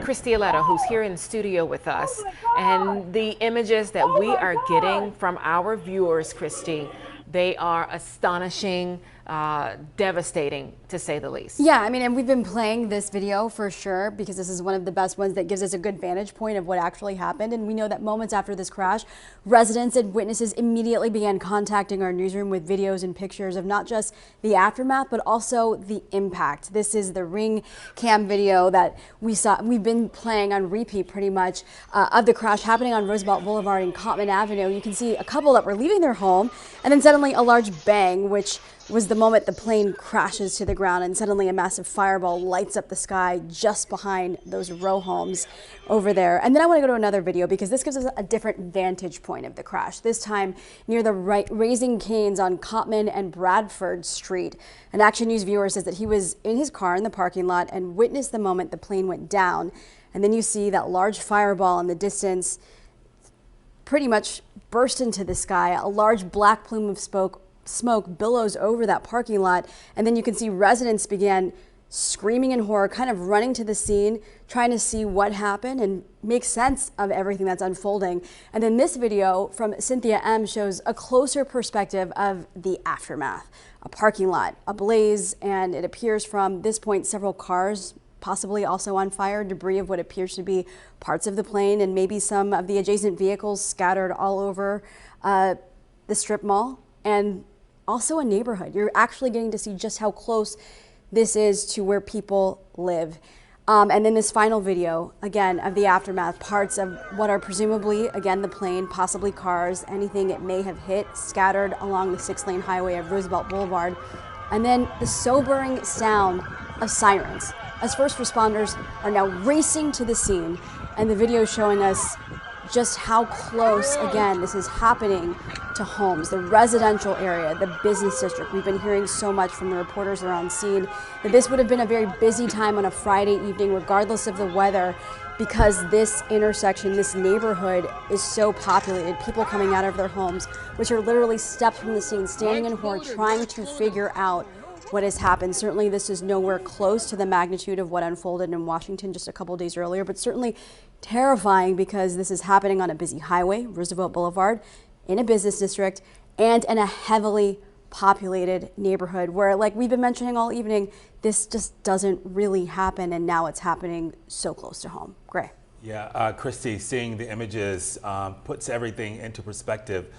Christy Aletta, who's here in the studio with us. And the images that we are getting from our viewers, Christy, they are astonishing, devastating, to say the least. Yeah, I mean, and we've been playing this video for sure because this is one of the best ones that gives us a good vantage point of what actually happened. And we know that moments after this crash, residents and witnesses immediately began contacting our newsroom with videos and pictures of not just the aftermath, but also the impact. This is the ring cam video that we've been playing on repeat pretty much of the crash happening on Roosevelt Boulevard and Cottman Avenue. You can see a couple that were leaving their home and then suddenly a large bang, which was the moment the plane crashes to the ground, and suddenly a massive fireball lights up the sky just behind those row homes over there. And then I want to go to another video because this gives us a different vantage point of the crash, this time near the Raising Cane's on Cottman and Bradford Street. An Action News viewer says that he was in his car in the parking lot and witnessed the moment the plane went down. And then you see that large fireball in the distance pretty much burst into the sky. A large black plume of smoke billows over that parking lot, and then you can see residents began screaming in horror, kind of running to the scene, trying to see what happened and make sense of everything that's unfolding. And then this video from Cynthia M shows a closer perspective of the aftermath. A parking lot ablaze, and it appears from this point several cars possibly also on fire, debris of what appears to be parts of the plane and maybe some of the adjacent vehicles scattered all over the strip mall, and also a neighborhood. You're actually getting to see just how close this is to where people live. And then this final video, again, of the aftermath, parts of what are presumably, again, the plane, possibly cars, anything it may have hit, scattered along the 6-lane highway of Roosevelt Boulevard. And then the sobering sound of sirens as first responders are now racing to the scene. And the video showing us just how close, again, this is happening to homes, the residential area, the business district. We've been hearing so much from the reporters that are on scene that this would have been a very busy time on a Friday evening, regardless of the weather, because this intersection, this neighborhood is so populated. People coming out of their homes, which are literally steps from the scene, standing in horror, trying to figure out what has happened. Certainly this is nowhere close to the magnitude of what unfolded in Washington just a couple days earlier, but certainly terrifying because this is happening on a busy highway, Roosevelt Boulevard, in a business district, and in a heavily populated neighborhood where, like we've been mentioning all evening, this just doesn't really happen, and now it's happening so close to home. Gray. Yeah, Christy, seeing the images puts everything into perspective.